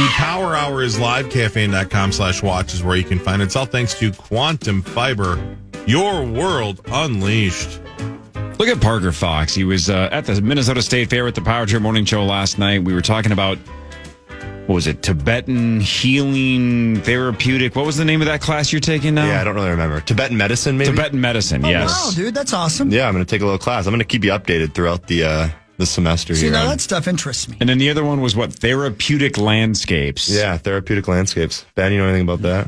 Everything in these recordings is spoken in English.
The Power Hour is live. KFAN.com/watch is where you can find it. It's all thanks to Quantum Fiber, your world unleashed. Look at Parker Fox. He was at the Minnesota State Fair at the Power Trip Morning Show last night. We were talking about, what was it, Tibetan healing therapeutic. What was the name of that class you're taking now? Yeah, I don't really remember. Tibetan medicine, maybe? Tibetan medicine, yes. Wow, dude, that's awesome. Yeah, I'm going to take a little class. I'm going to keep you updated throughout the semester here. See, now that stuff interests me. And then the other one was what? Therapeutic landscapes. Yeah, therapeutic landscapes. Ben, you know anything about that?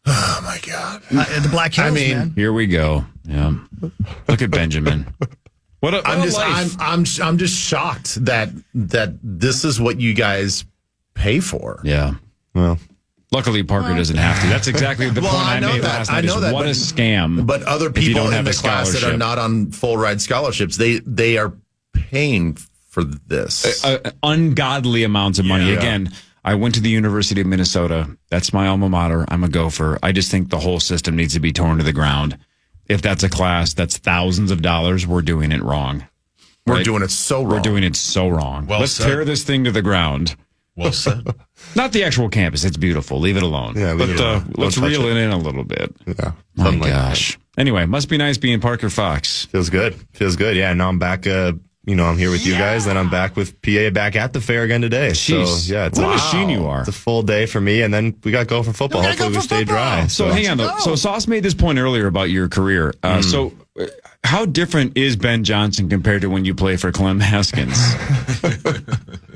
Oh, my God. The Black Hills, man. Here we go. Yeah. Look at Benjamin. I'm just shocked that this is what you guys pay for. Yeah. Well, luckily Parker doesn't have to. That's exactly the point I made last night. I know that. What a scam. But other people in the class that are not on full ride scholarships, they are paying for this. Ungodly amounts of money. Yeah. Again, I went to the University of Minnesota. That's my alma mater. I'm a gopher. I just think the whole system needs to be torn to the ground. If that's a class that's thousands of dollars, we're doing it wrong. We're doing it so wrong. We're doing it so wrong. Well Let's said. tear this thing to the ground. Well said. Not the actual campus. It's beautiful. Leave it alone. Yeah, leave it alone. Let's Don't touch reel it. it in a little bit. yeah. My Something like gosh. Anyway, must be nice being Parker Fox. that. Feels good. Yeah, now I'm back, I'm here with you guys, then I'm back with PA back at the fair again today. Jeez. So, yeah, it's What a machine you are. It's a full day for me, and then we got Gopher football. We gotta Hopefully go we for stay football. dry. So hang on, though. So Sauce made this point earlier about your career. So how different is Ben Johnson compared to when you play for Clem Haskins?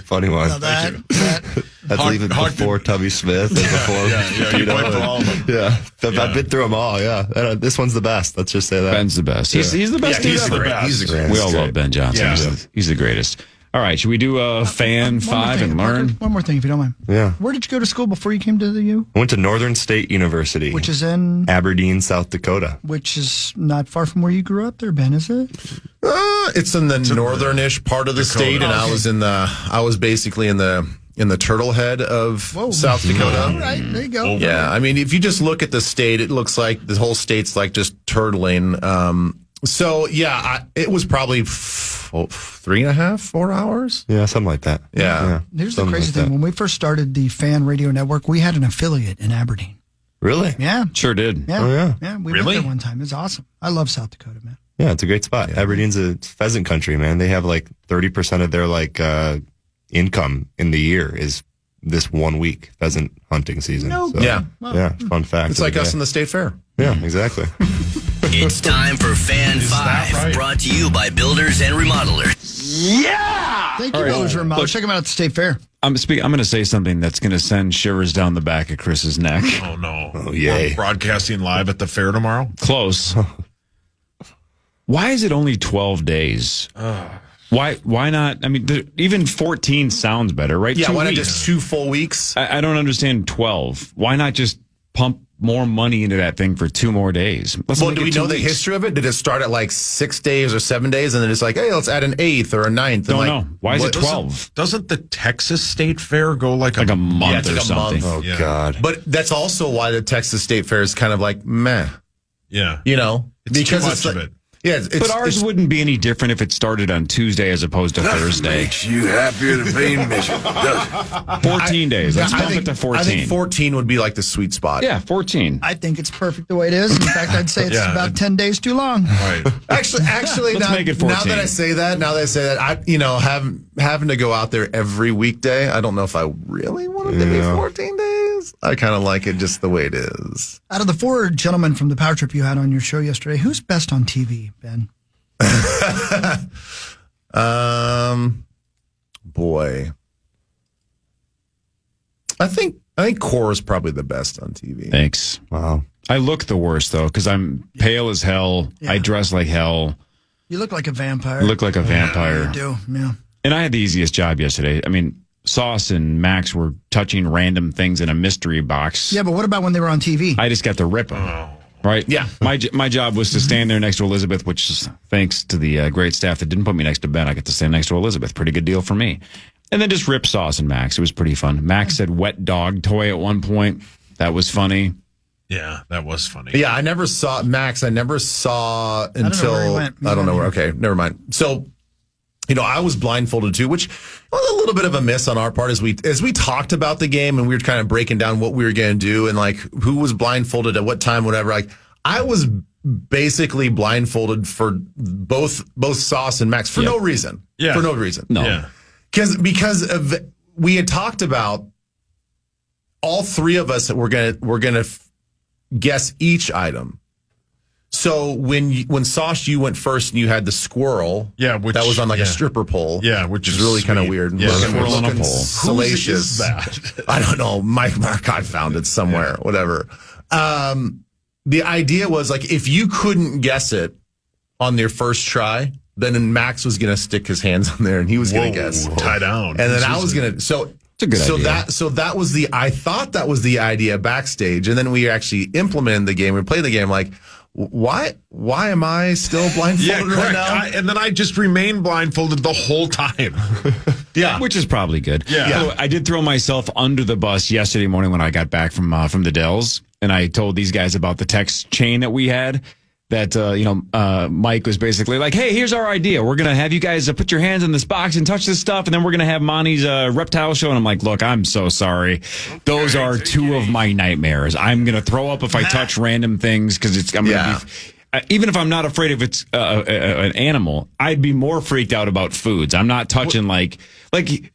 Funny one. Now that That's leaving before Tubby Smith and before you played for all of them. Yeah, I've been through them all. Yeah, this one's the best. Let's just say that. Ben's the best. He's the best dude he's ever. great. He's the greatest. We all love Ben Johnson. Yeah. He's the greatest. All right, should we do a fan one more five thing, and Parker, learn? one more thing, if you don't mind. Yeah. Where did you go to school before you came to the U? I went to Northern State University, Which is in, Aberdeen, South Dakota. which is not far from where you grew up there, Ben, is it? It's in the northern-ish part of the state, and I was basically in the turtle head of South Dakota. All right, there you go. Yeah, I mean, if you just look at the state, it looks like the whole state's like just turtling. So yeah, it was probably 3.5, 4 hours. Yeah, something like that. Yeah. Here's the something crazy like thing. that. When we first started the Fan Radio Network, we had an affiliate in Aberdeen. Really? Yeah. Sure did. Yeah. Oh, yeah. Yeah, we Really? went there one time. It's awesome. I love South Dakota, man. Yeah, it's a great spot. Aberdeen's a pheasant country, man. They have like 30% of their income in the year is this 1 week pheasant hunting season. No. So, Yeah. Yeah, fun fact. It's of like the us day. in the state fair. Yeah, exactly. It's time for Fan 5, right? brought to you by Builders and Remodelers. Thank you, Builders Remodelers. Look- Check them out at the State Fair. I'm going to say something that's going to send shivers down the back of Chris's neck. Oh, no. Oh, yay. We're broadcasting live at the fair tomorrow. Close. Why is it only 12 days? Why not? I mean, even 14 sounds better, right? Yeah, 2 why not weeks. just 2 full weeks? I don't understand 12. Why not just pump more money into that thing for 2 more days? Let's Well, make do it we 2 know the weeks. history of it? Did it start at like 6 days or 7 days, and then it's like, hey, let's add an 8th or a 9th? Don't know. Why is it 12? Doesn't the Texas State Fair go like Like a month it's or like a something. month. Oh, Yeah. God. But that's also why the Texas State Fair is kind of like meh, Yeah. you know, It's too much like, of it. Yeah, it's, But ours it's, wouldn't be any different if it started on Tuesday as opposed to Thursday. you happier to be in Michigan, does it? 14 days. Let's I bump think, it to 14. I think 14 would be like the sweet spot. Yeah, 14. I think it's perfect the way it is. In fact, I'd say it's Yeah. about 10 days too long. Right. Actually, Let's now, make it now 14. that I say that, having to go out there every weekday, I don't know if I really want it to be 14 days. I kind of like it just the way it is. Out of the 4 gentlemen from the Power Trip you had on your show yesterday, who's best on TV, Ben? Boy, I think Cory is probably the best on TV. Thanks. Wow. I look the worst, though, because I'm pale as hell. Yeah. I dress like hell. You look like a vampire. I look like a vampire. You do, yeah. And I had the easiest job yesterday. I mean, Sauce and Max were touching random things in a mystery box. Yeah, but what about when they were on TV? I just got to rip them. Right? Yeah. My job was to stand there next to Elizabeth, which is thanks to the great staff that didn't put me next to Ben. I got to stand next to Elizabeth. Pretty good deal for me. And then just rip Sauce and Max. It was pretty fun. Max said wet dog toy at one point. That was funny. Yeah, that was funny. Yeah, I never saw Max. I never saw until where he went. I don't know where. Okay, never mind. So I was blindfolded too, which was a little bit of a miss on our part as we talked about the game and we were kind of breaking down what we were going to do and like who was blindfolded at what time, whatever. Like I was basically blindfolded for both Sauce and Maxx for no reason. Yeah. For no reason. No. Yeah. Because we had talked about all three of us were gonna guess each item. So when Sauce, you went first and you had the squirrel. Yeah, that was on like a stripper pole. Yeah, which is is really kind of sweet. weird. Yeah, Looking squirrel on a pole. salacious. Whose is that? I don't know. Mike Marcotte found it somewhere. Whatever. The idea was like if you couldn't guess it on your first try, then Maxx was gonna stick his hands on there and he was gonna guess. Tie down. And then I was gonna It's a good idea. That was I thought that was the idea backstage, and then we actually implemented the game. We played the game like, why am I still blindfolded right now? And then I just remained blindfolded the whole time. Yeah, Which is probably good. Yeah. So I did throw myself under the bus yesterday morning when I got back from the Dells, and I told these guys about the text chain that we had. That Mike was basically like, "Hey, here's our idea. We're gonna have you guys put your hands in this box and touch this stuff, and then we're gonna have Monty's reptile show." And I'm like, "Look, I'm so sorry. Those are two of my nightmares. I'm gonna throw up if I touch random things because I'm gonna be." Even if I'm not afraid if it's an animal, I'd be more freaked out about foods. I'm not touching like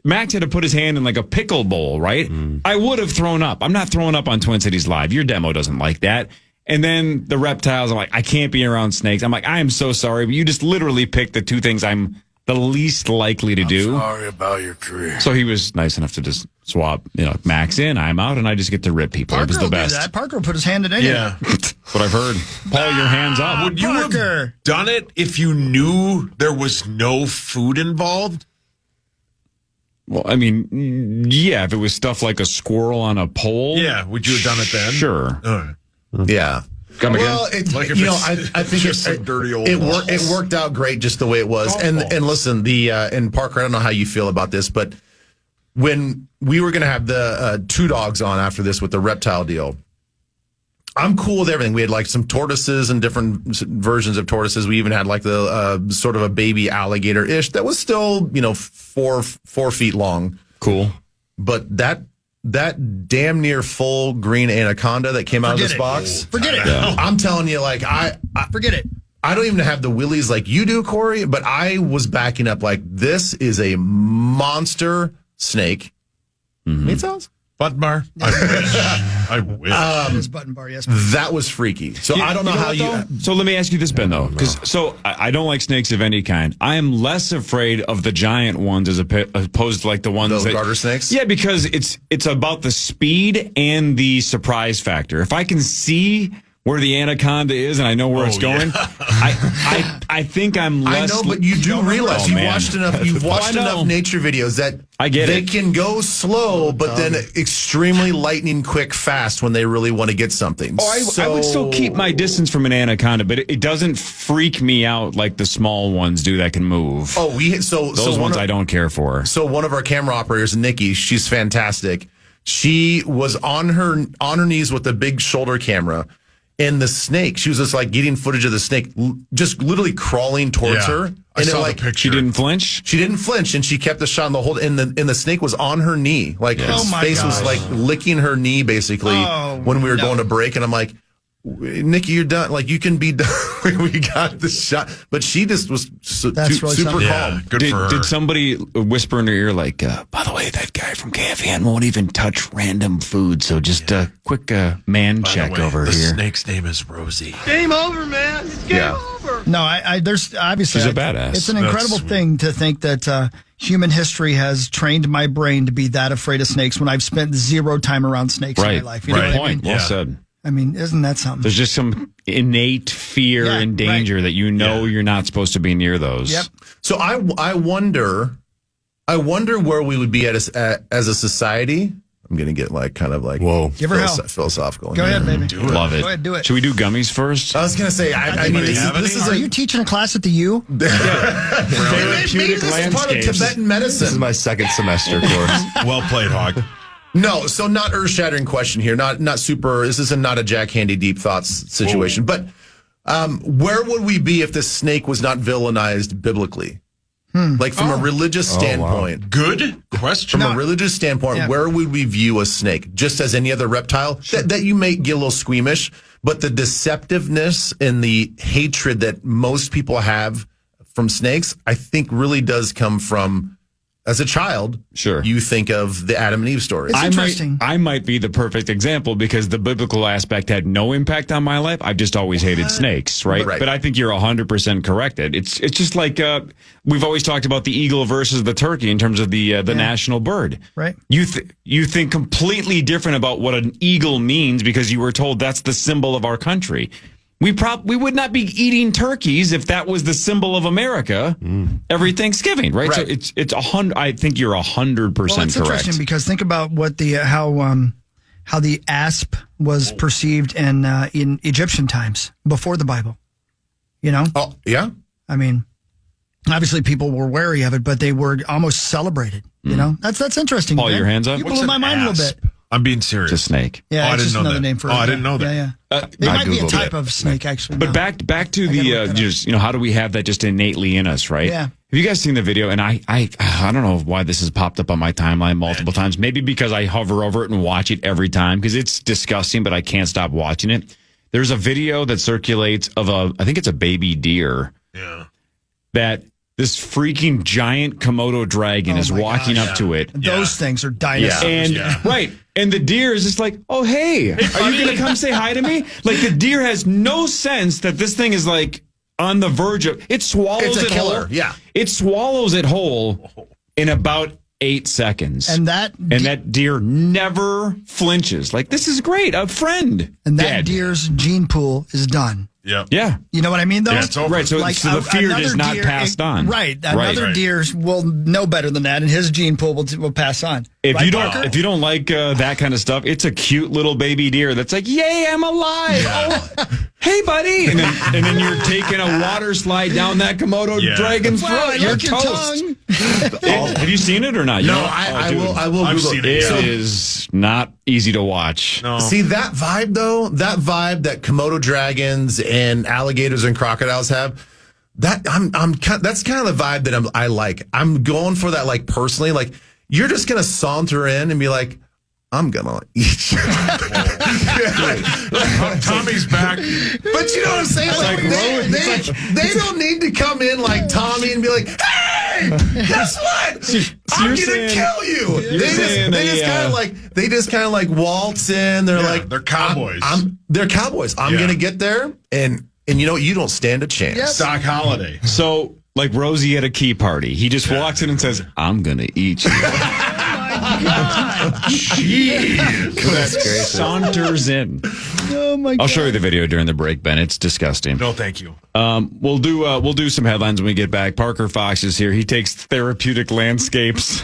Maxx had to put his hand in like a pickle bowl, right? I would have thrown up. I'm not throwing up on Twin Cities Live. Your demo doesn't like that. And then the reptiles, I'm like, I can't be around snakes. I'm like, I am so sorry, but you just literally picked the two things I'm the least likely to do. Sorry about your career. So he was nice enough to just swap, Maxx in, I'm out, and I just get to rip people. It was the best. Do that. Parker will put his hand in anything. Yeah. That's what I've heard. Paul, your hands up. Would you Parker. have done it if you knew there was no food involved? Well, I mean, yeah, if it was stuff like a squirrel on a pole. Yeah. Would you have done it then? Sure. All right. Yeah. Come again? Well, it's, Like if I think just some dirty old it worked out great just the way it was. And listen, and Parker, I don't know how you feel about this, but when we were going to have the two dogs on after this with the reptile deal, I'm cool with everything. We had like some tortoises and different versions of tortoises. We even had like the sort of a baby alligator-ish that was still, 4 feet long. Cool. But that damn near full green anaconda that came out of this box. Forget it. I'm telling you, like I Forget it. I don't even have the willies like you do, Corey, but I was backing up like this is a monster snake. Meat sauce? Button bar? I wish. His button bar, yes. That was freaky. So I don't know how you. So let me ask you this, Ben, though. So I don't like snakes of any kind. I am less afraid of the giant ones as opposed to like the ones Those that garter snakes? Yeah, because it's about the speed and the surprise factor. If I can see where the anaconda is and I know where it's going, I think I'm less. I know, but you do realize you've watched enough nature videos that I get they it. can go slow, but then extremely lightning quick fast when they really want to get something. Oh, I would still keep my distance from an anaconda, but it doesn't freak me out like the small ones do that can move. Oh, those ones I don't care for. So one of our camera operators, Nikki, she's fantastic. She was on her knees with the big shoulder camera. And the snake, she was just like getting footage of the snake, just literally crawling towards her. And I saw the picture. She didn't flinch? She didn't flinch, and she kept the shot in the whole. And the snake was on her knee, like his face was like licking her knee, basically. When we were going to break, and I'm like, Nikki, you're done. Like you can be done. We got the shot, but she just was really super calm. Yeah, good for her. Did somebody whisper in her ear like, by the way, that guy from KFAN won't even touch random food, so just a quick man By the check way, over the here. snake's name is Rosie. Game over, man. It's game over. No, there's obviously. She's a badass. It's an That's incredible sweet. thing to think that human history has trained my brain to be that afraid of snakes when I've spent zero time around snakes in my life. You know Good what I point. mean? Well said. I mean, isn't that something? There's just some innate fear Yeah, and danger that you're not supposed to be near those. Yep. So I wonder where we would be as a society. I'm gonna get Whoa. Give her hell. philosophical. Go ahead, baby. Love it. Go ahead, do it. Should we do gummies first? I was gonna say, I mean, this is Are you teaching a class at the U? maybe this is part of Tibetan medicine. This is my second semester course. Well played, Hog. No, so not earth-shattering question here. Not super. This is not a Jack Handy deep thoughts situation. But where would we be if this snake was not villainized biblically? Like from a religious standpoint. Good question. From a religious standpoint, where would we view a snake? Just as any other reptile that you may get a little squeamish, but the deceptiveness and the hatred that most people have from snakes, I think really does come from, as a child, you think of the Adam and Eve story. It's interesting. I might be the perfect example because the biblical aspect had no impact on my life. I've just always hated snakes, right? But I think you're 100% correct. It's just like we've always talked about the eagle versus the turkey in terms of the national bird. Right. You think completely different about what an eagle means because you were told that's the symbol of our country. We would not be eating turkeys if that was the symbol of America every Thanksgiving, right? So it's 100. I think you're 100% Well, it's correct. interesting because think about what how the asp was perceived in Egyptian times before the Bible. You know? Oh, yeah. I mean, obviously people were wary of it, but they were almost celebrated. You know? That's interesting. Paul, Ben. your hands up? You blew my mind a little bit. I'm being serious. It's a snake. Yeah, it's I didn't just know another that. name for it. I didn't know that. Yeah. It might be a type of snake, actually. But back to the just how do we have that just innately in us, right? Yeah. Have you guys seen the video? And I don't know why this has popped up on my timeline multiple times. Maybe because I hover over it and watch it every time because it's disgusting, but I can't stop watching it. There's a video that circulates of I think it's a baby deer. Yeah. That this freaking giant Komodo dragon is walking up to it. Those things are dinosaurs. And and the deer is just like, oh, hey, are you going to come say hi to me? Like the deer has no sense that this thing is like on the verge of, it swallows It's a it killer, whole. yeah. It swallows it whole in about 8 seconds. And that deer never flinches. Like, this is great. A friend. And that dead. deer's gene pool is done. Yeah. Yeah. You know what I mean, though? Yeah, it's over. Right. So, so the fear is not passed on. Right. Another deer will know better than that, and his gene pool will pass on. If you don't like that kind of stuff, it's a cute little baby deer that's like, "Yay, I'm alive! Oh, hey, buddy!" And then you're taking a water slide down that Komodo dragon's throat. You're toast. Have you seen it or not? No, I will. I've Google seen it. it. It is not easy to watch. No. See that vibe though? That vibe that Komodo dragons and alligators and crocodiles have. That's kind of the vibe that I like. I'm going for that, like personally. Like you're just gonna saunter in and be like, I'm gonna eat you. Tommy's back. But you know what I'm saying? They don't need to come in like Tommy and be like, hey, guess what? I'm gonna kill you. They just kind of like waltz in. They're like they're cowboys. They're cowboys. I'm gonna get there and you know you don't stand a chance. Yep. Doc Holliday. So, like Rosie at a key party, he just walks in and says, "I'm gonna eat you." Jeez. That's great. Saunters in. Oh my God! I'll show you the video during the break, Ben. It's disgusting. No, thank you. We'll do some headlines when we get back. Parker Fox is here. He takes therapeutic landscapes,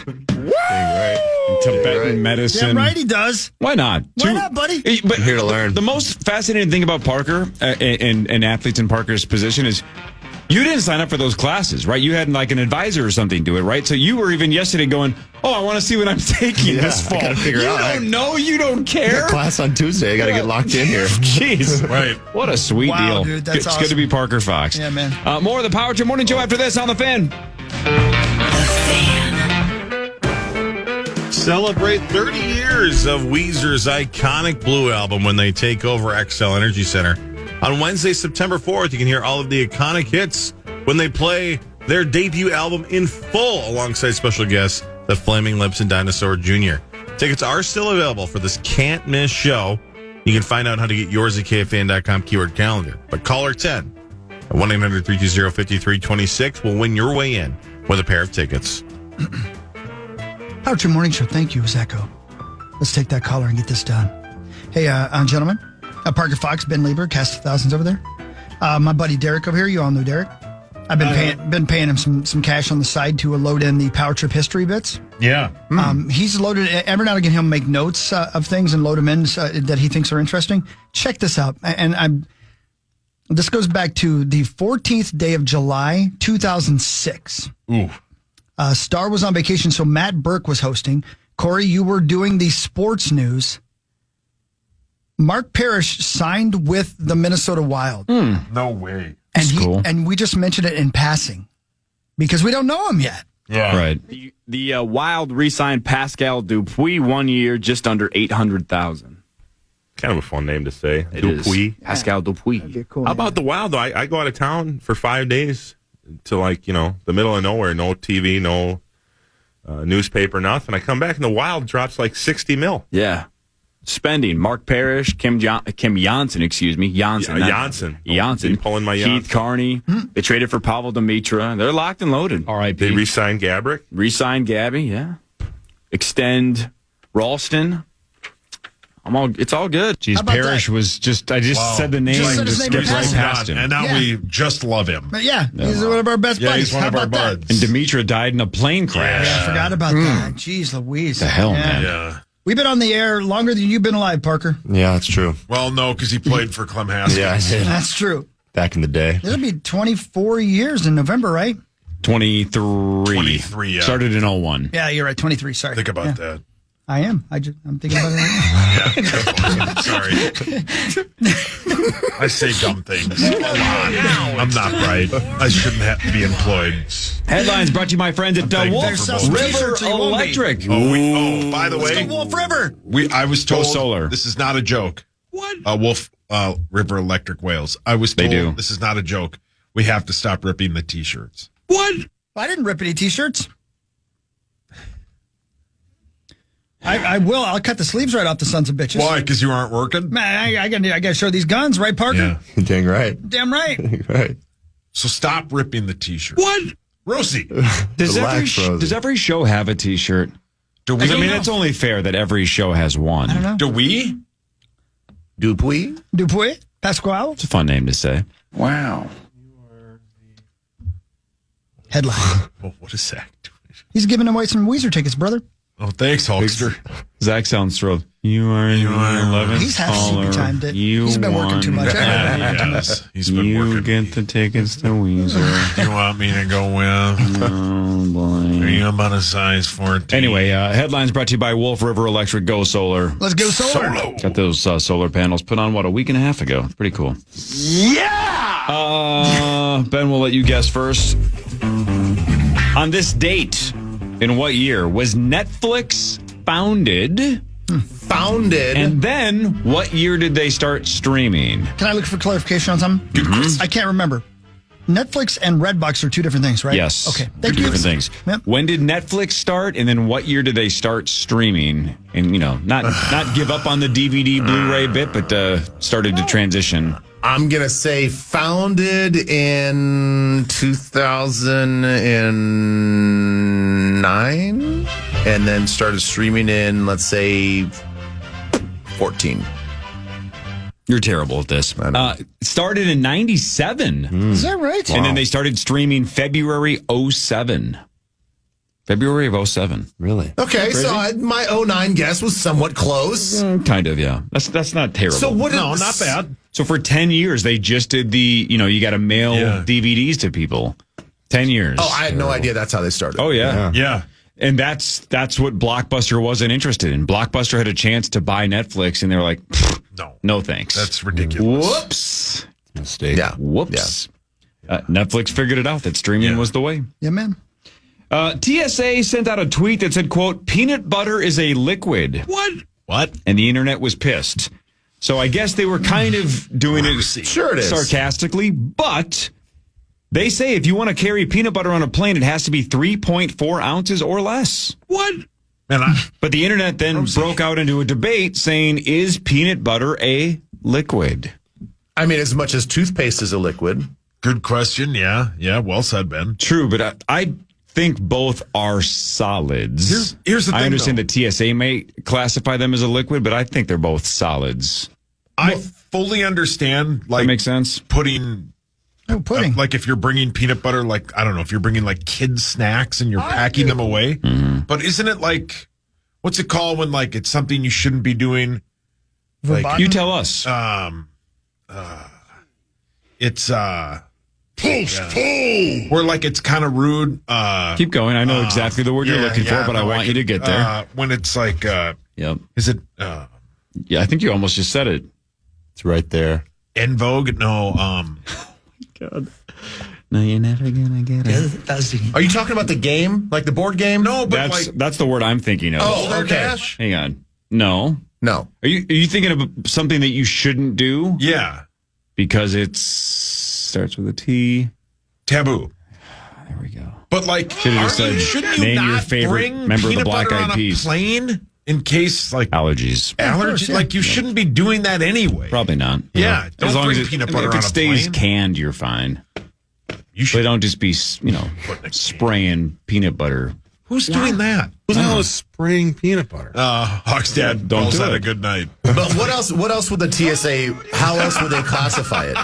Tibetan medicine. Damn right he does. Why not? Why not, buddy? But I'm here to learn. The most fascinating thing about Parker and athletes in Parker's position is you didn't sign up for those classes, right? You had like an advisor or something do it, right? So you were even yesterday going, "Oh, I want to see what I'm taking this fall." I gotta figure you out. don't know. You don't care. Got class on Tuesday. I got to get locked in here. Jeez. Right. What a sweet Wow, deal. dude, that's It's awesome. good to be Parker Fox. Yeah, man. More of the Power Trip Morning Show after this on The Fan. Celebrate 30 years of Weezer's iconic Blue album when they take over XL Energy Center. On Wednesday, September 4th, you can hear all of the iconic hits when they play their debut album in full alongside special guests, the Flaming Lips and Dinosaur Jr. Tickets are still available for this can't-miss show. You can find out how to get yours at KFAN.com keyword calendar. But caller 10 at 1-800-320-5326 will win your way in with a pair of tickets. Power Trip Morning Show. Thank you, Echo. Let's take that caller and get this done. Hey, gentlemen. Parker Fox, Ben Lieber, Cast of Thousands over there. My buddy Derek over here. You all know Derek. I've been paying him some cash on the side to load in the Power Trip history bits. Yeah. He's loaded every now and again. He'll make notes of things and load them in that he thinks are interesting. Check this out, and this goes back to the 14th day of July, 2006. Ooh. Star was on vacation, so Matt Burke was hosting. Cory, you were doing the sports news. Mark Parrish signed with the Minnesota Wild. No way. And Cool. and we just mentioned it in passing. because we don't know him yet. Yeah. Right. The Wild re-signed Pascal Dupuis 1 year, just under $800,000. Kind of a fun name to say. It is. Dupuis. Pascal Dupuis. That'd be a cool How name. about the Wild, though? I go out of town for 5 days to, the middle of nowhere. No TV, no newspaper, nothing. I come back and the Wild drops like $60 million. Yeah. Spending. Mark Parrish, Kim Janssen, excuse me. Janssen. Yeah, Janssen. Janssen. Be pulling my Keith Janssen. Carney. They traded for Pavel Demitra. They're locked and loaded. R.I.P. They re-signed Gabrick. Re-signed Gabby, yeah. Extend Ralston. It's all good. Jeez, How about Parrish that? was just, I just said the name Just and said his just name skipped and right passed past him. And now Yeah. we just love him. But yeah, he's one of our best Yeah, buddies. he's one How of our about that? buds. And Demetra died in a plane crash. Yeah, I forgot about that. Jeez Louise. The hell, Yeah. man. Yeah. We've been on the air longer than you've been alive, Parker. Yeah, that's true. Well, no, because he played for Clem Haskins. Yeah, I did. That's true. Back in the day. It'll be 24 years in November, right? 23. 23, yeah. Started in 01. Yeah, you're right. 23. Sorry. Think about Yeah, that. I am. I'm thinking about it right Yeah, good point. Sorry. I say dumm things a lot. I'm not bright. I shouldn't have to be employed. Headlines brought to you by friends at thankful Wolf for both. River T-shirts, so you won't be. Electric. By the way, now. Wolf River. I was told solar. this is not a joke. What? Wolf River Electric Whales. I was They told do. this is not a joke. We have to stop ripping the T-shirts. I didn't rip any T-shirts. I will. I'll cut the sleeves right off the sons of bitches. Why? Because you aren't working? Man, I got to show these guns, right, Parker? Yeah. Dang right. Damn right. Right. So stop ripping the T-shirt. What? Rosie. Does Relax, Rosie. every show have a T-shirt? Do we? 'Cause, I mean, it's only fair that every show has one. I don't know. Do we? Dupuis? Dupuis? Pasquale? It's a fun name to say. Wow. Headline. Oh, what is that? He's giving away some Weezer tickets, brother. Oh, thanks, Hulkster. Zach sounds thrilled. You are 11th He's half caller. sleepy timed it. You He's been working too won. much. Yes, he's been You working. get the tickets to Weezer. You want me to go with? Oh, boy. Are you about a size 14? Anyway, headlines brought to you by Wolf River Electric. Go Solar. Let's go solar. Got those solar panels put on, a week and a half ago. It's pretty cool. Yeah! Ben, we'll let you guess first. On this date, in what year, was Netflix founded? Founded. And then, what year did they start streaming? Can I look for clarification on something? I can't remember. Netflix and Redbox are two different things, right? Yes. Okay. Two Thank you. different things. Yep. When did Netflix start, and then what year did they start streaming? And, not give up on the DVD, Blu-ray bit, but started to transition. I'm going to say founded in 2009 and then started streaming in, let's say, 14. You're terrible at this. It started in 97. Is that right? And then they started streaming February 07. February of 07. Really? Okay, so my 09 guess was somewhat close. Kind of, yeah. That's not terrible. So what? No, not bad. So for 10 years, they just did you got to mail DVDs to people. 10 years. Oh, I had no idea that's how they started. Oh, yeah. Yeah. And that's what Blockbuster wasn't interested in. Blockbuster had a chance to buy Netflix, and they were like, no thanks. That's ridiculous. Whoops. Mistake. Yeah. Whoops. Netflix figured it out that streaming was the way. Yeah, man. TSA sent out a tweet that said, quote, peanut butter is a liquid. What? And the internet was pissed. So I guess they were kind of doing it Sure it is. sarcastically, but they say if you want to carry peanut butter on a plane, it has to be 3.4 ounces or less. Man, But the internet then broke out into a debate saying, is peanut butter a liquid? I mean, as much as toothpaste is a liquid. good question. Yeah. Yeah. Well said, Ben. True, but I think both are solids. Here's the thing, I understand though. that TSA may classify them as a liquid, but I think they're both solids. I fully understand, That makes sense? putting, Oh, pudding. like if you're bringing peanut butter, like, I don't know, if you're bringing like kids snacks and you're packing them away. Mm-hmm. But isn't it like, what's it called when like it's something you shouldn't be doing? Verboten? You tell us. It's, where like it's kind of rude. Keep going. I know exactly the word you're looking for, but I no, want you to get there. When it's like, Yep. is it Yeah, I think you almost just said it. It's right there. en vogue? No. God. No, you're never gonna get it. That's the Are you talking about the game, like the board game? No, but That's the word I'm thinking of. Oh, okay. Dash? Hang on. No. No. Are you thinking of something that you shouldn't do Yeah. because it starts with a T? Taboo. There we go. But like, Should've just said, shouldn't you name not your favorite bring member of the peanut Black butter Eyed on Peas? a plane in case like Allergies. allergies? Like you shouldn't be doing that anyway. Probably not. Yeah, don't as long bring as peanut butter if on it a stays plane. canned, you're fine. You They should. don't just be, spraying peanut butter. Who's doing that? Who the hell is spraying peanut butter? Hawk's dad Don't calls do that it. a good night. But what else? What else would the TSA? How else would they classify it?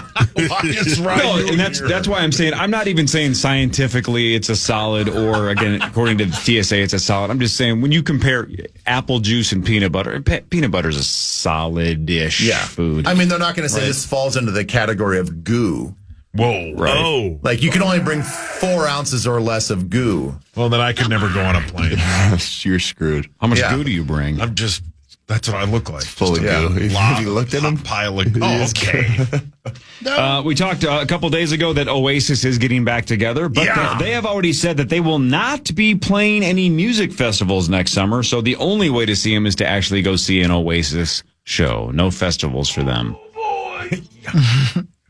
Why is Ryan No, and that's why I'm saying I'm not even saying scientifically it's a solid, or again according to the TSA it's a solid. I'm just saying when you compare apple juice and peanut butter, peanut butter is a solid-ish food. I mean, they're not going to say this falls into the category of goo. Whoa. Right. Oh. Like you can only bring 4 ounces or less of goo. Well, then I could never go on a plane. You're screwed. How much Yeah. goo do you bring? I'm just, that's what I look like. Full of Just a goo. blob, Have you looked at him? Pile of, oh, okay. We talked a couple days ago that Oasis is getting back together, but Yeah. they have already said that they will not be playing any music festivals next summer. So the only way to see them is to actually go see an Oasis show. No festivals for them.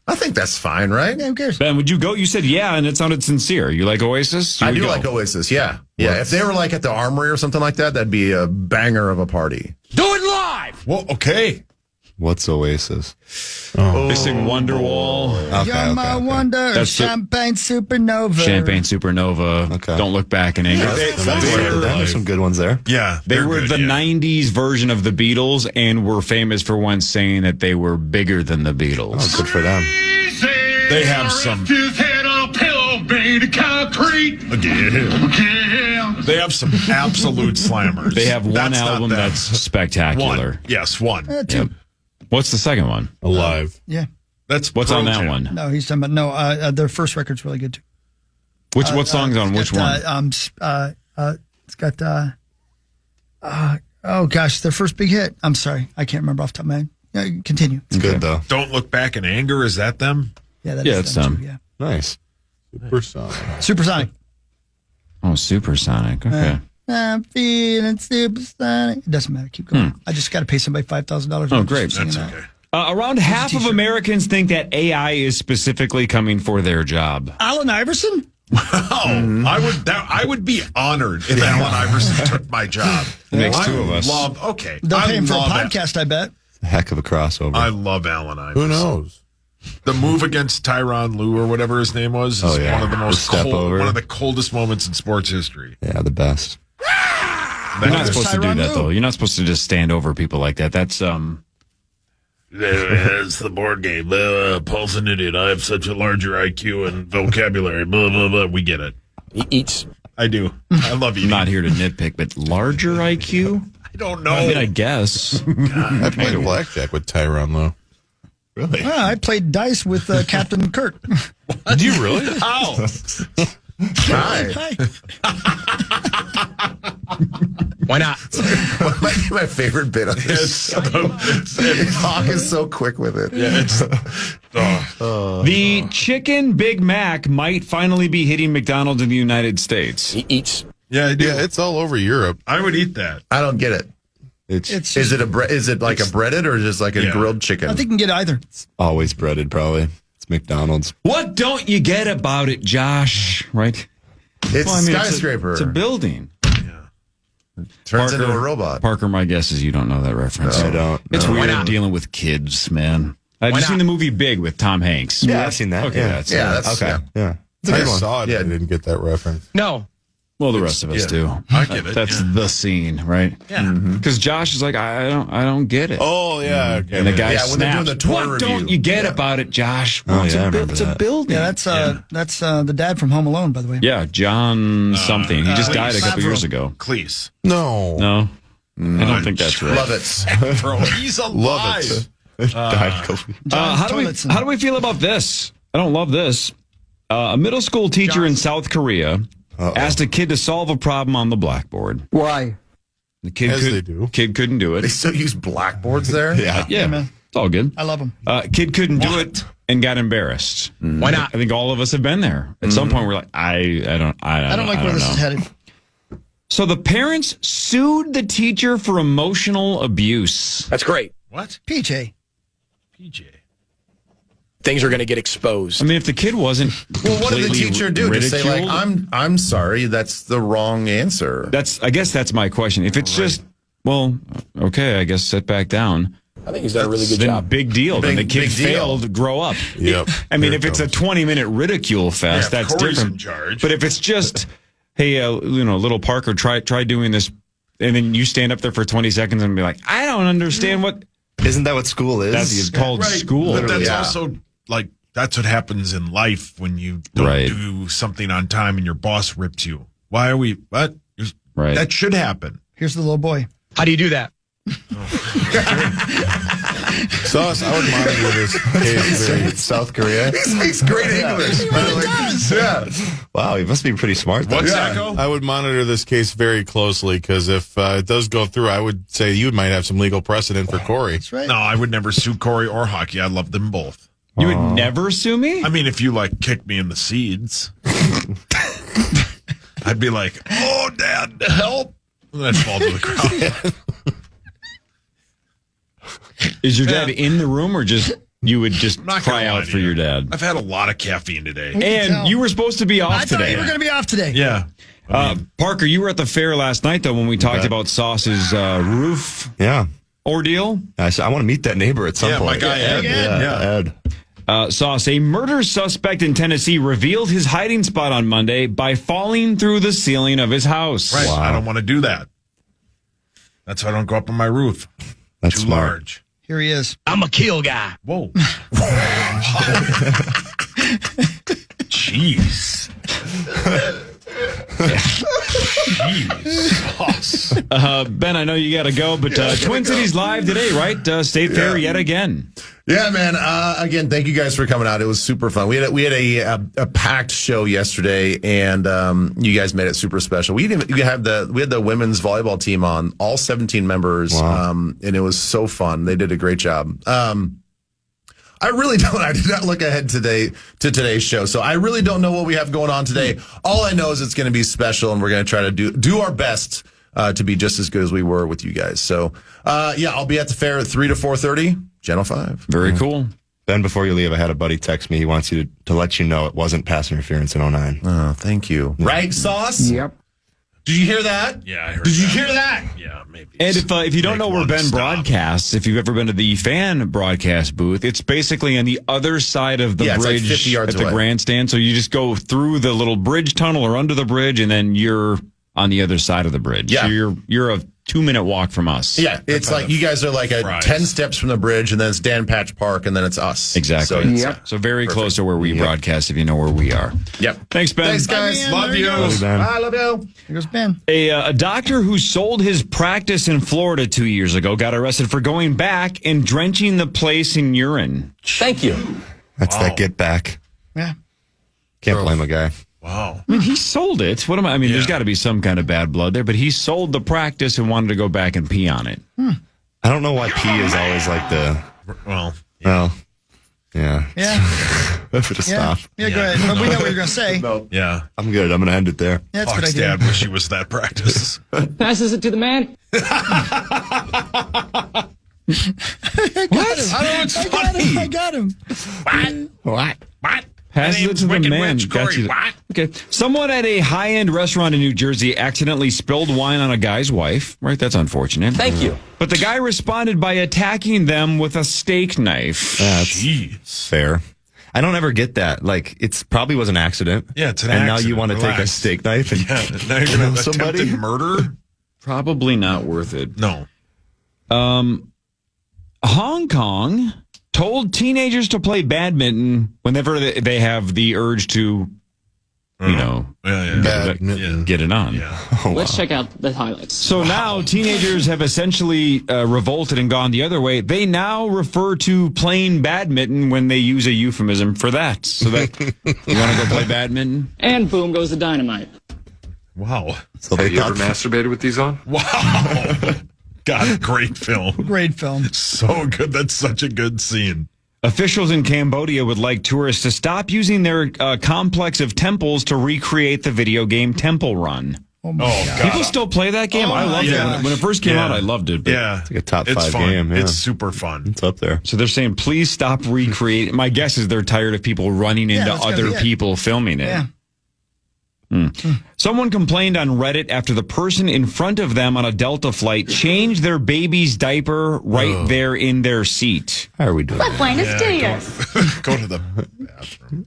I think that's fine, right? Yeah, who cares? Ben, would you go? You said yeah, and it sounded sincere. You like Oasis? You I would do go. like Oasis. Yeah, yeah. If they were like at the Armory or something like that, that'd be a banger of a party. Do it live. Well, okay. What's Oasis? They sing Wonderwall, You're my wonder, That's the- champagne supernova. Champagne Supernova. Okay. Don't Look Back in Anger. There's some good ones there. Yeah. They they're were good, the yeah. 90s version of the Beatles and were famous for once saying that they were bigger than the Beatles. Oh, good for them. They have some. His head on a pillow made of concrete. Yeah. They have some absolute slammers. They have one That's not album them. that's spectacular. One. Yes, one. Two. Yep. What's the second one? Alive. Yeah. That's What's on Pearl that Jam. one? No, he's talking about their first record's really good too. What song's on which one? It's got oh gosh, their first big hit. I'm sorry, I can't remember off the top of my head. Continue. It's good, though. Don't Look Back in Anger. Is that them? Yeah, Yeah, it's them. too, yeah. Nice. Supersonic. Oh, Supersonic. Okay. I'm feeling supersonic. It doesn't matter. Keep going. I just got to pay somebody $5,000. Oh, great. That's okay. Around half of Americans think that AI is specifically coming for their job. Allen Iverson. Oh, I would be honored if Allen Iverson took my job. Makes I two of us. Okay. They'll I pay him for a love podcast, I bet. A heck of a crossover. I love Allen Iverson. Who knows? The move against Tyronn Lue or whatever his name was is Oh, yeah. one of the most The step cold, over. one of the coldest moments in sports history. Yeah, the best. You're not There's supposed to do Tyronn that, Lue. though. You're not supposed to just stand over people like that. That's It's the board game. Paul's an idiot. I have such a larger IQ and vocabulary. Blah, blah, blah. We get it. He eats. I do. I love you. I'm not here to nitpick, but larger IQ? I don't know. I mean, I guess. I played blackjack with Tyronn Lue. Really? Well, I played dice with Captain Kirk. Did you really? Ow. Hi. Why not? My favorite bit of this. Hawk is so quick with it. The Chicken Big Mac might finally be hitting McDonald's in the United States. He eats. Yeah, I do. Yeah, it's all over Europe. I would eat that. I don't get it. It's Is it is it like a breaded or just like a Yeah. grilled chicken? I think you can get either. Always breaded, probably. It's McDonald's. What don't you get about it, Josh? Right? it's Well, I mean, skyscraper. It's a building. Turns into a robot. Parker, my guess is you don't know that reference. I don't. It's No. weird dealing with kids, man. Have you seen the movie Big with Tom Hanks? Yeah, I've seen that. Okay, yeah. that's Yeah, it. that's Okay. Yeah. It's a I good one. saw it. Yeah. I didn't get that reference. No. Well, the rest of us Yeah. do. I get it. That's yeah. the scene, right? Yeah. Because Josh is like, I don't get it. Oh, yeah. Okay. And the guy Yeah, when they're doing snaps, the toy what review. don't you get Yeah. about it, Josh? Oh, Well, yeah, I remember it's a that. building. Yeah, that's the dad from Home Alone, by the way. Yeah, John something. He just died a couple Favreau. years ago. Cleese. No. No, I don't think that's right. Love it. Bro, he's alive. Love it. Died a couple- How do we feel about this? I don't love this. A middle school teacher in South Korea asked a kid to solve a problem on the blackboard. Why? The kid As they do. Kid couldn't do They it. still use blackboards there? Yeah. Yeah, man. It's all good. I love them. Kid couldn't do it and got embarrassed. Why not? I think all of us have been there. At some point, we're like, I don't like where this is headed. So the parents sued the teacher for emotional abuse. That's great. What? PJ. Things are going to get exposed. I mean, if the kid wasn't Well, what did the teacher do? Just say, like, ridiculed? I'm sorry, that's the wrong answer. I guess that's my question. If it's just, well, okay, I guess sit back down. I think he's done a really good Then job. Big deal. Then the kid deal. failed. Grow up. Yep. I mean, Here if it it's a comes. 20-minute ridicule fest, Yeah, if that's Cory's different. in charge. But if it's just, hey, little Parker, try doing this, and then you stand up there for 20 seconds and be like, I don't understand what. Isn't that what school is? That's called school. But that's Yeah. also like that's what happens in life when you don't Right. do something on time and your boss rips you. Why are we? What? Right. That should happen. Here's the little boy. How do you do that? Sauce, I would monitor this case very South Korea. He speaks great English. Yeah. Wow, he must be pretty smart. though. What's that go? I would monitor this case very closely because if it does go through, I would say you might have some legal precedent for Cory. That's right. No, I would never sue Cory or Hockey. I love them both. You would never sue me? I mean, if you like kick me in the seeds, I'd be like, "Oh, Dad, help!" And I'd fall to the ground. Is your dad in the room or just you would just I'm not cry gonna lie out to for you. your dad? I've had a lot of caffeine today. And you were supposed to be off I thought today. you were going to be off today. Yeah. Parker, you were at the fair last night, though, when we talked about Sauce's roof Yeah. ordeal. I want to meet that neighbor at some Yeah, my point. guy Ed. Yeah, Ed. Sauce, a murder suspect in Tennessee revealed his hiding spot on Monday by falling through the ceiling of his house. Right. Wow. I don't want to do that. That's why I don't go up on my roof. That's Too smart. large. Here he is. I'm a kill guy. Whoa. Jeez. Jeez. Ben, I know you got to go, but Twin Cities Live today, right? State Fair yet again. Yeah, man. Again, thank you guys for coming out. It was super fun. We had a packed show yesterday, and you guys made it super special. We had the women's volleyball team on, all 17 members, and it was so fun. They did a great job. I did not look ahead to today's show, so I really don't know what we have going on today. All I know is it's going to be special, and we're going to try to do our best to be just as good as we were with you guys. So, I'll be at the fair at 3 to 4:30, Channel 5. Very cool. Ben, before you leave, I had a buddy text me. He wants you to let you know it wasn't pass interference in 09. Oh, thank you. Right, Sauce? Yep. Did you hear that? Yeah, I heard Did you that. hear that? Yeah, maybe. And if you don't know where Ben broadcasts, if you've ever been to the fan broadcast booth, it's basically on the other side of the Yeah, it's like bridge 50 yards at the away. grandstand. So you just go through the little bridge tunnel or under the bridge, and then you're on the other side of the bridge. Yeah. So you're a 2-minute walk from us. Yeah, it's like you guys are like fries. 10 steps from the bridge, and then it's Dan Patch Park, and then it's us. Exactly. So, So very close to where we broadcast, if you know where we are. Yep. Thanks, Ben. Thanks, guys. Ben. Love There you. he goes. Ben. I love you. Here goes Ben. A doctor who sold his practice in Florida 2 years ago got arrested for going back and drenching the place in urine. Thank you. That's that get back. Yeah. Can't blame a guy. Wow. I mean, he sold it. What am I? I mean, there's Yeah. got to be some kind of bad blood there, but he sold the practice and wanted to go back and pee on it. I don't know why pee is always like the. Well, Well, yeah. Yeah. I should have Yeah. stopped. Yeah, go ahead. But we know what you're going to say. yeah. I'm good. I'm going to end it there. Yeah, that's a good Hawk's idea. dad wish he was that practice. Passes it to the man. I got him. What? What? Passes My it name's to the Wicked man. Witch, Got Cory. you. What? Okay. Someone at a high-end restaurant in New Jersey accidentally spilled wine on a guy's wife. Right? That's unfortunate. Thank you. But the guy responded by attacking them with a steak knife. That's Jeez. fair. I don't ever get that. Like, it's probably was an accident. Yeah, it's an and accident. now you want to take a Relax. steak knife and Yeah. Now you're going to somebody? attempted murder? Probably not worth it. No. Hong Kong told teenagers to play badminton whenever they have the urge to, Yeah. get it on. Yeah. Let's check out the highlights. So now teenagers have essentially revolted and gone the other way. They now refer to playing badminton when they use a euphemism for that. So that you want to go play badminton? And boom goes the dynamite. Wow. So they thought masturbated with these on? Wow. God, great film. Great film. So good. That's such a good scene. Officials in Cambodia would like tourists to stop using their complex of temples to recreate the video game Temple Run. Oh, my God. People still play that game? I loved it. When it first came out, I loved it. But Yeah. It's like a top It's 5 fun. game. Yeah. It's super fun. It's up there. So they're saying, please stop recreating. My guess is they're tired of people running into that's gonna other be it. people filming it. Yeah. Someone complained on Reddit after the person in front of them on a Delta flight changed their baby's diaper right there in their seat. How are we doing? Buenos dias. Go to the bathroom.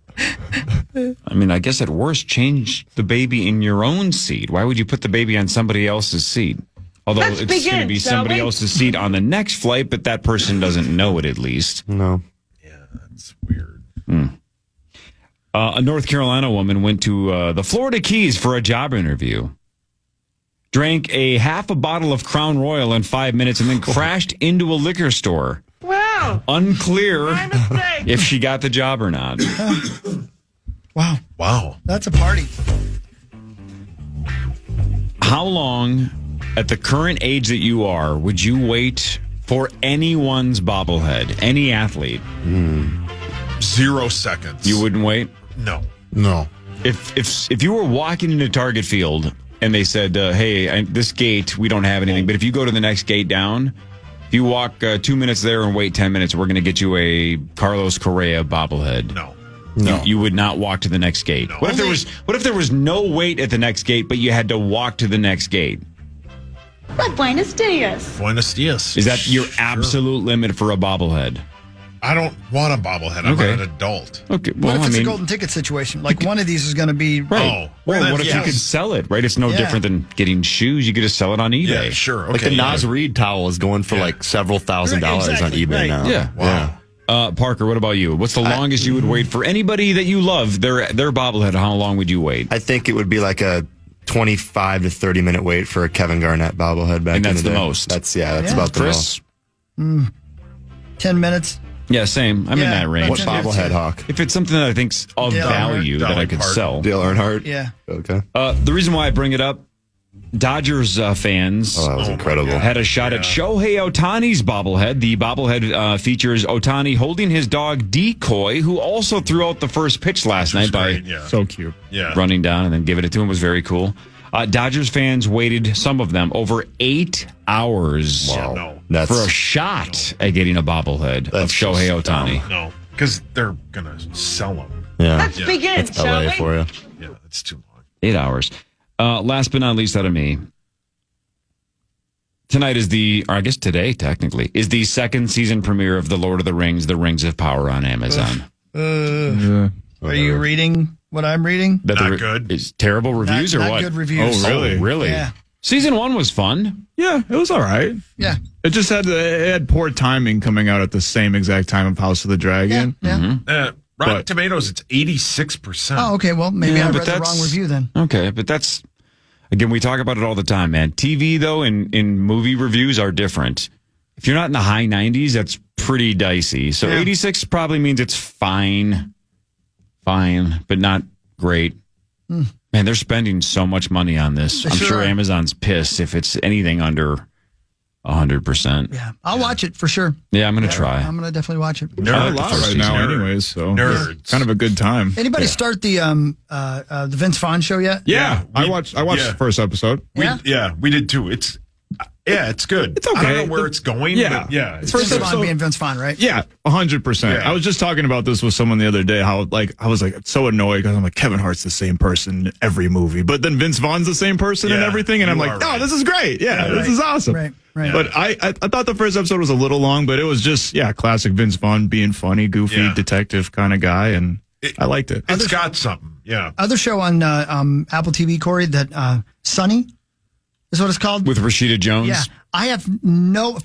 I mean, I guess at worst, change the baby in your own seat. Why would you put the baby on somebody else's seat? Although Let's it's going to begin, be shall somebody we? else's seat on the next flight, but that person doesn't know it at least. No. Yeah, that's weird. A North Carolina woman went to the Florida Keys for a job interview. Drank a half a bottle of Crown Royal in 5 minutes and then crashed into a liquor store. Wow. Unclear My mistake. if she got the job or not. Wow. Wow. That's a party. How long, at the current age that you are, would you wait for anyone's bobblehead, any athlete? 0 seconds. You wouldn't wait? No. No. If you were walking into Target Field and they said, hey, this gate, we don't have anything, but if you go to the next gate down, if you walk 2 minutes there and wait 10 minutes, we're going to get you a Carlos Correa bobblehead. No. You would not walk to the next gate. No. What if there was no wait at the next gate, but you had to walk to the next gate? Buenos dias. Buenos dias. Is that your absolute limit for a bobblehead? I don't want a bobblehead. I Okay. want an adult. Okay. What Well, if I it's mean, a golden ticket situation? Like one of these is going to be right. Oh. Well, Well, what if you yes. could sell it? Right. It's no Yeah. different than getting shoes. You could just sell it on eBay. Yeah, sure. Okay. Like the yeah. Nas Reed towel is going for like several $1,000s on exactly, eBay right. now. Yeah. Wow. Parker, what about you? What's the longest you would wait for anybody that you love? Their bobblehead. How long would you wait? I think it would be like a 25 to 30 minute wait for a Kevin Garnett bobblehead back And in that's the the day. most. That's Yeah. about the most. Chris? 10 minutes. Yeah, same. I'm in Yeah, that range. What bobblehead, Hawk? If it's something that I think's of Dale value Earnhardt, that I Dolly could Parton. sell. Dale Earnhardt? Yeah. Okay. The reason why I bring it up, Dodgers fans Oh, that was incredible. had a shot at Shohei Ohtani's bobblehead. The bobblehead features Ohtani holding his dog Decoy, who also threw out the first pitch last night by Great, yeah. So cute. Yeah. running down and then giving it to him. Was very cool. Dodgers fans waited, some of them, over 8 hours Yeah, no. That's for a shot at getting a bobblehead of That's Shohei just Ohtani. No. Because they're going to sell them. yeah. Let's begin, That's shall LA we? for you. Yeah, that's too long. 8 hours. Last but not least out of me. Tonight is I guess today, technically, is the second season premiere of The Lord of the Rings, The Rings of Power on Amazon. Are you reading what I'm reading? That Not good. Is terrible reviews Not or what? good reviews. Oh, really? Really? Yeah. Season 1 was fun. Yeah, it was all right. Yeah. It just had poor timing coming out at the same exact time of House of the Yeah. Dragon. Yeah. Mm-hmm. Rotten But- Tomatoes, it's 86%. Oh, okay. Well, maybe Yeah, I but read the wrong that's- review then. Okay, but that's, again, we talk about it all the time, man. TV, though, in movie reviews are different. If you're not in the high 90s, that's pretty dicey. So Yeah. 86 probably means it's fine, but not great. Man, they're spending so much money on this. They I'm sure sure are. Amazon's pissed if it's anything under 100%. Yeah. I'll watch it for sure. Yeah, I'm going to try. I'm going to definitely watch it. Not a Nerds. lot first right season. now, Nerd. anyways. So Nerds. kind of a good time. Anybody start the Vince Vaughn show yet? Yeah, I watched yeah. the first episode. Yeah? We did too. It's good. It's okay. I don't know where it's going. Yeah. But yeah. It's It's Vince Vaughn being Vince Vaughn, right? Yeah, 100%. Yeah. I was just talking about this with someone the other day. How I was so annoyed because I'm like, Kevin Hart's the same person in every movie, but then Vince Vaughn's the same person in Yeah, everything, and I'm you like, are oh, right. this is great. Yeah, this right. is awesome. Right. Right. But I thought the first episode was a little long, but it was just classic Vince Vaughn being funny, goofy, Yeah. detective kind of guy, and I liked it. It's got something. Yeah. Other show on Apple TV, Corey, that Sunny is what it's called. With Rashida Jones? Yeah. I have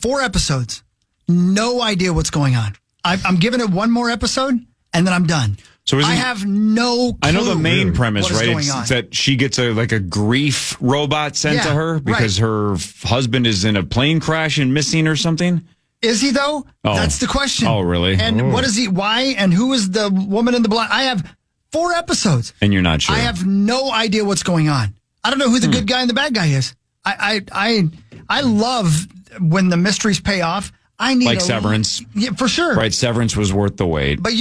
4 episodes. No idea what's going on. I'm giving it one more episode and then I'm done. So I have no clue. I know the main premise, what is right? going on. It's that she gets a grief robot sent to Yeah, her because right. her husband is in a plane crash and missing or something. Is he though? Oh. That's the question. Oh, really? And what is he? Why? And who is the woman in the black? I have 4 episodes. And you're not sure. I have no idea what's going on. I don't know who the good guy and the bad guy is. I love when the mysteries pay off. I need like Severance. Yeah, for sure. Right, Severance was worth the wait. But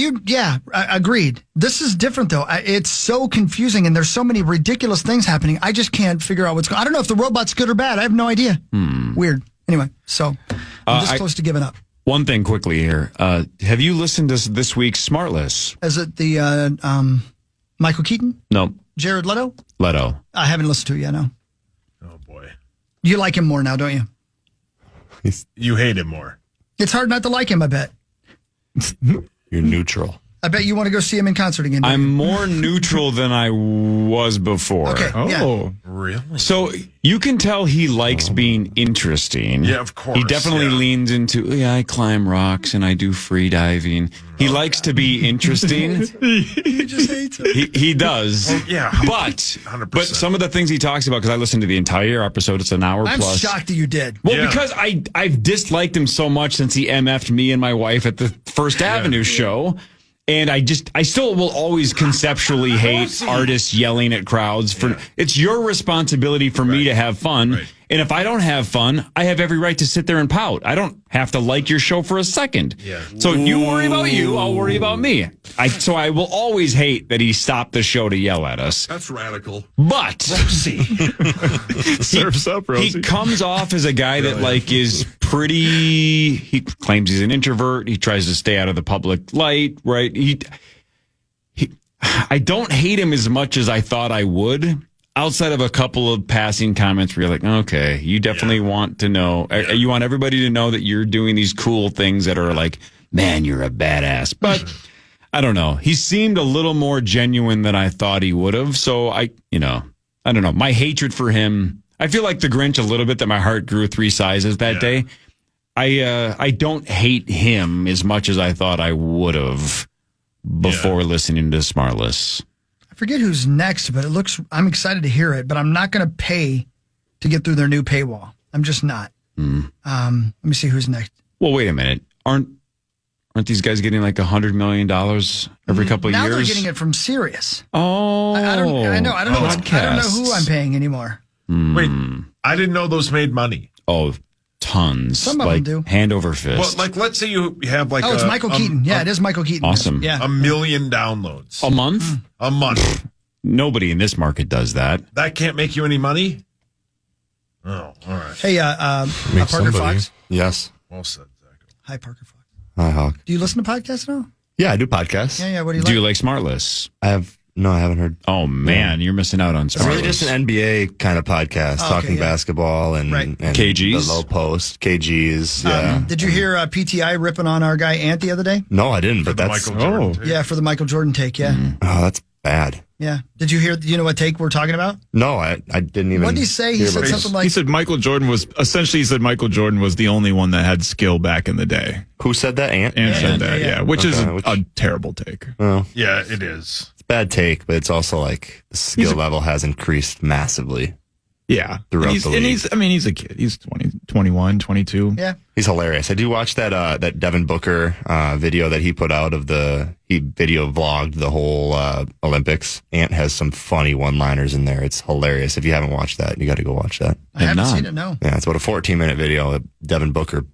agreed. This is different though. It's so confusing, and there's so many ridiculous things happening. I just can't figure out what's going on. I don't know if the robot's good or bad. I have no idea. Weird. Anyway, so I'm this close to giving up. One thing quickly here. Have you listened to this week's Smartless? Is it the Michael Keaton? No. Jared Leto? Leto. I haven't listened to it yet, no. Oh, boy. You like him more now, don't you? You hate him more. It's hard not to like him, I bet. You're neutral. I bet you want to go see him in concert again. I'm more neutral than I was before. Okay. Oh, really? So you can tell he likes being interesting. Yeah, of course. He definitely yeah. leans into, I climb rocks and I do free diving. He likes to be interesting. He just hates it. He does. Oh, yeah. But 100%. some of the things he talks about, because I listened to the entire episode, it's an hour I'm plus. shocked that you did. Well, because I've disliked him so much since he MF'd me and my wife at the First Avenue show. And I still will always conceptually hate artists yelling at crowds. It's your responsibility for me to have fun. Right. And if I don't have fun, I have every right to sit there and pout. I don't have to like your show for a second. Yeah. So you worry about you, I'll worry about me. So I will always hate that he stopped the show to yell at us. That's radical. But Surfs up, Rosie. he comes off as a guy that is pretty. He claims he's an introvert. He tries to stay out of the public light. Right. I don't hate him as much as I thought I would. Outside of a couple of passing comments where you're like, okay, you definitely want to know. You want everybody to know that you're doing these cool things that are like, man, you're a badass. But I don't know. He seemed a little more genuine than I thought he would have. So I don't know. My hatred for him, I feel like the Grinch a little bit, that my heart grew 3 sizes that day. I don't hate him as much as I thought I would have before listening to Smartless. I forget who's next, but I'm excited to hear it, but I'm not going to pay to get through their new paywall. I'm just not. Let me see who's next. Well, wait a minute. Aren't these guys getting like $100 million every couple of years? Now they're getting it from Sirius. Oh, I don't know. I don't know who I'm paying anymore. Wait, I didn't know those made money. Oh, tons. Some of them do. Hand over fist. Well, let's say you have it's Michael Keaton. Yeah, it is Michael Keaton. Awesome. Yeah. 1 million downloads. A month? A month. Nobody in this market does that. That can't make you any money? Oh, all right. Hey, Parker Fox. Yes. Well said, Zach. Hi, Parker Fox. Hi, Hawk. Do you listen to podcasts at all? Yeah, I do podcasts. Yeah. What do you Do like? you like Smartless? I haven't heard. Oh, man, you're missing out on Smartless. It's really just an NBA kind of podcast, talking basketball and KGs? the low post, KGs. Yeah. Did you hear PTI ripping on our guy Ant the other day? No, I didn't. But that's Michael Jordan take. Yeah, for the Michael Jordan take. Yeah. Oh, that's bad. Yeah. Did you hear? Do you know what take we're talking about? No, I didn't even. What did he say? He said something like he said Michael Jordan was the only one that had skill back in the day. Who said that? Ant said that, yeah. Which is Okay, a terrible take. Well, Yeah, it is. it's a bad take, but it's also like the skill level has increased massively. Yeah. Throughout He's- the league. and he's a kid. He's 20, 21, 22. Yeah. He's hilarious. I do watch that Devin Booker video that he put out of he video vlogged the whole Olympics. Ant has some funny one-liners in there. It's hilarious. If you haven't watched that, you got to go watch that. I haven't seen it. No. Yeah, it's about a 14-minute video that Devin Booker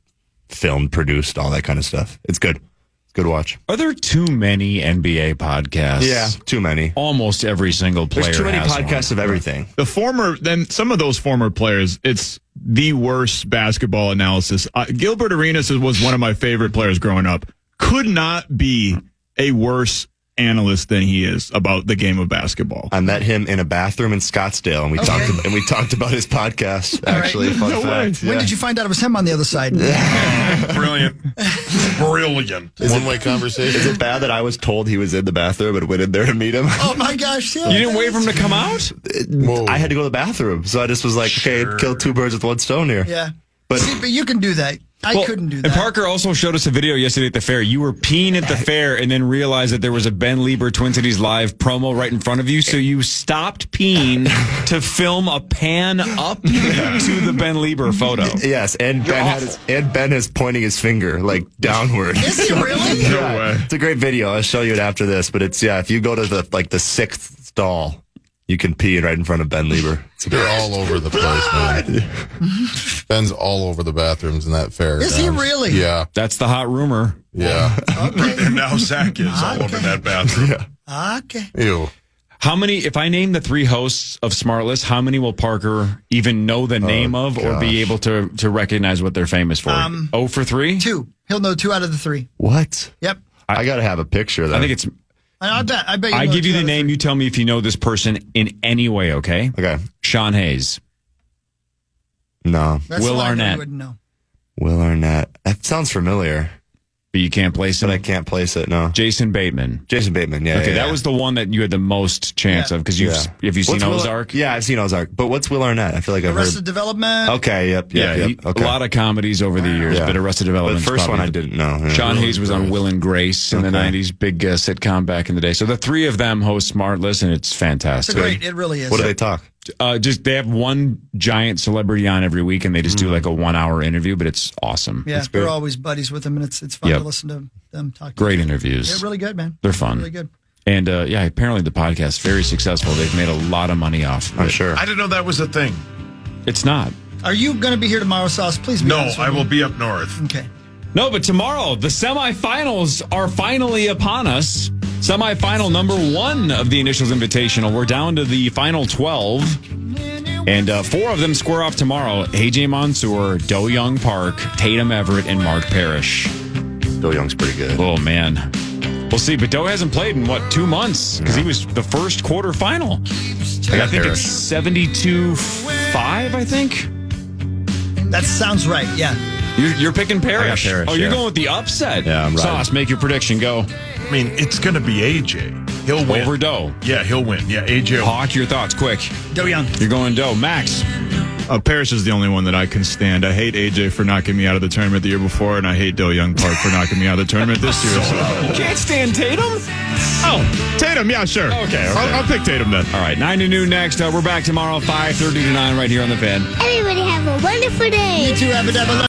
filmed, produced, all that kind of stuff. It's good. It's good to watch. Are there too many NBA podcasts? Yeah, too many. Almost every single player There's too many has podcasts one. of everything. Some of those former players, it's the worst basketball analysis. Gilbert Arenas was one of my favorite players growing up. Could not be a worse analyst than he is about the game of basketball. I met him in a bathroom in Scottsdale, and we talked about his podcast. Actually, Right. fun No fact. When did you find out it was him on the other side? Brilliant. Brilliant. One-way conversation. Is it bad that I was told he was in the bathroom and went in there to meet him? Oh my gosh! Yeah. You didn't wait for him to come out? I had to go to the bathroom, so I just was like, okay, kill 2 birds with 1 stone here. Yeah. But But you can do that. I couldn't do that. And Parker also showed us a video yesterday at the fair. You were peeing at the fair and then realized that there was a Ben Lieber Twin Cities Live promo right in front of you. So you stopped peeing to film a pan up to the Ben Lieber photo. yes, and Ben is pointing his finger like downward. Is he really? Yeah, it's a great video. I'll show you it after this. But it's if you go to the 6th stall, You can pee right in front of Ben Lieber. They're all over the place, man. Ben's all over the bathrooms in that fair. Is he really? Yeah. That's the hot rumor. Yeah. And now Zach is all over that bathroom. Okay. Ew. How many, if I name the 3 hosts of Smartless, how many will Parker even know the name of or be able to recognize what they're famous for? 0 for 3? 2. He'll know 2 out of the 3. What? Yep. I got to have a picture, though. I think it's... I bet. I give you the name. You tell me if you know this person in any way. Okay. Okay. Sean Hayes. No. That's Will the line Arnett. you wouldn't know. Will Arnett. That sounds familiar. But you can't place But I it. can't place it, no. Jason Bateman. Jason Bateman, yeah. Okay, yeah, that was the one that you had the most chance of because have you seen Ozark? Yeah, I've seen Ozark. But what's Will Arnett? I feel like I've Arrested heard. Development. Okay, yep. Okay. A lot of comedies over the years, but Arrested Development. The first one I didn't know. Yeah. Sean Hayes was on Will and Grace in the 90s, big sitcom back in the day. So the 3 of them host Smartless, and it's fantastic. It's great. It really is. What do they talk? They have one giant celebrity on every week, and they just do like a 1-hour interview, but it's awesome. Yeah, we're always buddies with them, and it's fun to listen to them talk. Great interviews. Yeah, really good, man. They're fun. Really good. And apparently the podcast is very successful. They've made a lot of money off of it. I'm sure. I didn't know that was a thing. It's not. Are you going to be here tomorrow, Sauce? Please be No, honest with I me. will be up north. Okay. No, but tomorrow, the semifinals are finally upon us. Semifinal number 1 of the Initials Invitational. We're down to the final 12. And 4 of them square off tomorrow. AJ Mansour, Do Young Park, Tatum Everett, and Mark Parrish. Do Young's pretty good. Oh, man. We'll see. But Do hasn't played in, 2 months? Because he was the first quarterfinal. I think it's 72-5, I think. That sounds right, yeah. You're picking Parrish. I got Parrish, You're yeah. going with the upset. Yeah, I'm right. Sauce, make your prediction. Go. I mean, it's going to be AJ. He'll win. Over Do. Yeah, he'll win. Yeah, AJ. Hawk, your thoughts, quick. Do Young. You're going Do. Max. Parrish is the only one that I can stand. I hate AJ for knocking me out of the tournament the year before, and I hate Do Young Park for knocking me out of the tournament this year. So. You can't stand Tatum? Oh, Tatum, yeah, sure. Okay. I'll pick Tatum then. All right, 9 to noon next. We're back tomorrow, 5:30 to 9 right here on the Fan. Everybody have a wonderful day. You too, Abba Dabba.